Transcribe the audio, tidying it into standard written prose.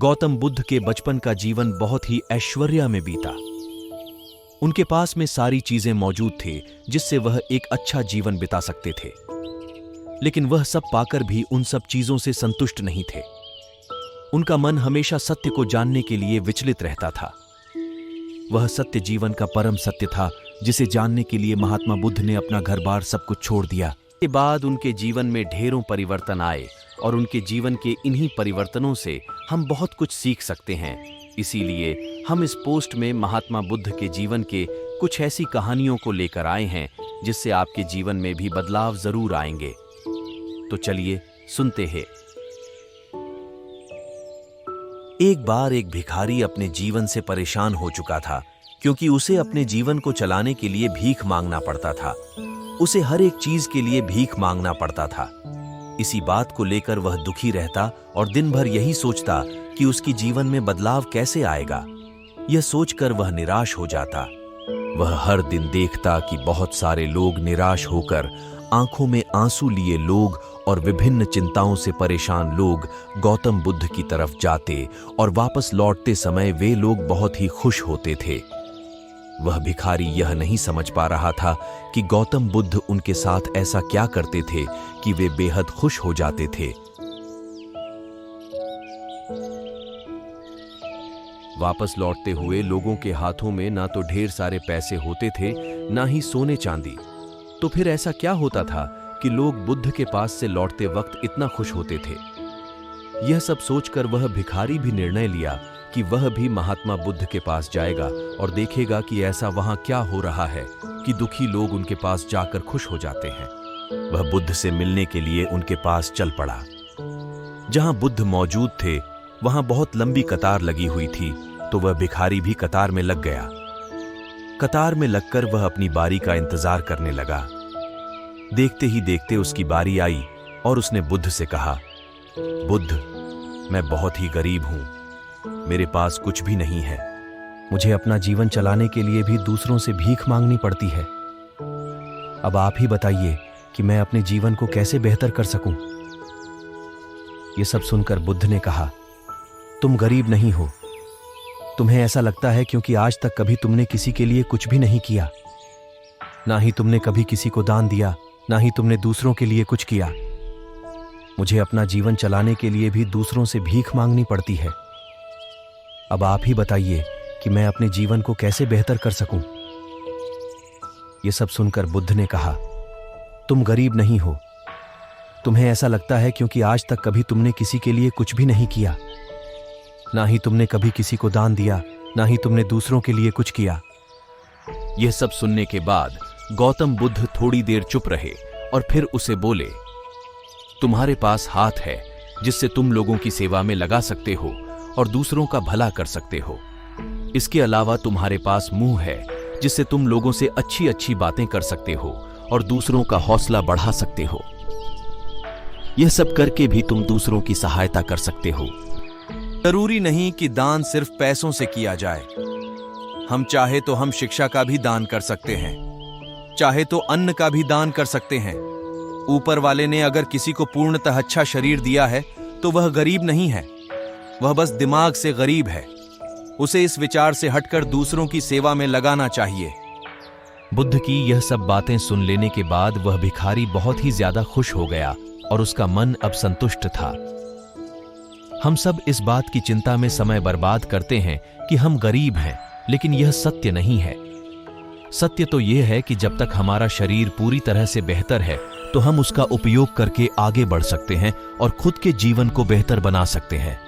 गौतम बुद्ध के बचपन का जीवन बहुत ही ऐश्वर्य में बीता। उनके पास में सारी चीजें मौजूद थे जिससे वह एक अच्छा जीवन बिता सकते थे, लेकिन वह सब पाकर भी उन सब चीजों से संतुष्ट नहीं थे। उनका मन हमेशा सत्य को जानने के लिए विचलित रहता था। वह सत्य जीवन का परम सत्य था जिसे जानने के लिए महात्मा बुद्ध ने अपना घर-बार सब कुछ छोड़ दिया। के बाद उनके जीवन में ढेरों परिवर्तन आए और उनके जीवन के इन्हीं परिवर्तनों से हम बहुत कुछ सीख सकते हैं। इसीलिए हम इस पोस्ट में महात्मा बुद्ध के जीवन के कुछ ऐसी कहानियों को लेकर आए हैं जिससे आपके जीवन में भी बदलाव जरूर आएंगे। तो चलिए सुनते हैं। एक बार एक भिखारी अपने जीवन से परेशान हो चुका था, क्योंकि उसे अपने जीवन को चलाने के लिए भीख मांगना पड़ता था। उसे हर एक चीज के लिए भीख मांगना पड़ता था। इसी बात को लेकर वह दुखी रहता और दिन भर यही सोचता कि उसकी जीवन में बदलाव कैसे आएगा। यह सोचकर वह निराश हो जाता। वह हर दिन देखता कि बहुत सारे लोग निराश होकर आंखों में आंसू लिए लोग और विभिन्न चिंताओं से परेशान लोग गौतम बुद्ध की तरफ जाते और वापस लौटते समय वे लोग बहुत ही खुश होते थे। वह भिखारी यह नहीं समझ पा रहा था कि गौतम बुद्ध उनके साथ ऐसा क्या करते थे कि वे बेहद खुश हो जाते थे। वापस लौटते हुए लोगों के हाथों में ना तो ढेर सारे पैसे होते थे, ना ही सोने चांदी। तो फिर ऐसा क्या होता था कि लोग बुद्ध के पास से लौटते वक्त इतना खुश होते थे? यह सब सोचकर वह भिखारी भी निर्णय लिया कि वह भी महात्मा बुद्ध के पास जाएगा और देखेगा कि ऐसा वहां क्या हो रहा है कि दुखी लोग उनके पास जाकर खुश हो जाते हैं। वह बुद्ध से मिलने के लिए उनके पास चल पड़ा। जहां बुद्ध मौजूद थे वहां बहुत लंबी कतार लगी हुई थी, तो वह भिखारी भी कतार में लग गया। कतार में लगकर वह अपनी बारी का इंतजार करने लगा। देखते ही देखते उसकी बारी आई और उसने बुद्ध से कहा, बुद्ध, मैं बहुत ही गरीब हूं, मेरे पास कुछ भी नहीं है। मुझे अपना जीवन चलाने के लिए भी दूसरों से भीख मांगनी पड़ती है। अब आप ही बताइए कि मैं अपने जीवन को कैसे बेहतर कर सकूं। यह सब सुनकर बुद्ध ने कहा, तुम गरीब नहीं हो। तुम्हें ऐसा लगता है क्योंकि आज तक कभी तुमने किसी के लिए कुछ भी नहीं किया। ना ही तुमने कभी किसी को दान दिया, ना ही तुमने दूसरों के लिए कुछ किया। मुझे अपना जीवन चलाने के लिए भी दूसरों से भीख मांगनी पड़ती है। अब आप ही बताइए कि मैं अपने जीवन को कैसे बेहतर कर सकूं। यह सब सुनकर बुद्ध ने कहा, तुम गरीब नहीं हो। तुम्हें ऐसा लगता है क्योंकि आज तक कभी तुमने किसी के लिए कुछ भी नहीं किया। ना ही तुमने कभी किसी को दान दिया, ना ही तुमने दूसरों के लिए कुछ किया। यह सब सुनने के बाद गौतम बुद्ध थोड़ी देर चुप रहे और फिर उसे बोले, तुम्हारे पास हाथ है जिससे तुम लोगों की सेवा में लगा सकते हो और दूसरों का भला कर सकते हो। इसके अलावा तुम्हारे पास मुंह है जिससे तुम लोगों से अच्छी अच्छी बातें कर सकते हो और दूसरों का हौसला बढ़ा सकते हो। यह सब करके भी तुम दूसरों की सहायता कर सकते हो। जरूरी नहीं कि दान सिर्फ पैसों से किया जाए। हम चाहे तो हम शिक्षा का भी दान कर सकते हैं, चाहे तो अन्न का भी दान कर सकते हैं। ऊपर वाले ने अगर किसी को पूर्णतः अच्छा शरीर दिया है तो वह गरीब नहीं है, वह बस दिमाग से गरीब है। उसे इस विचार से हटकर दूसरों की सेवा में लगाना चाहिए। बुद्ध की यह सब बातें सुन लेने के बाद वह भिखारी बहुत ही ज्यादा खुश हो गया और उसका मन अब संतुष्ट था। हम सब इस बात की चिंता में समय बर्बाद करते हैं कि हम गरीब हैं, लेकिन यह सत्य नहीं है। सत्य तो यह है कि जब तक हमारा शरीर पूरी तरह से बेहतर है तो हम उसका उपयोग करके आगे बढ़ सकते हैं और खुद के जीवन को बेहतर बना सकते हैं।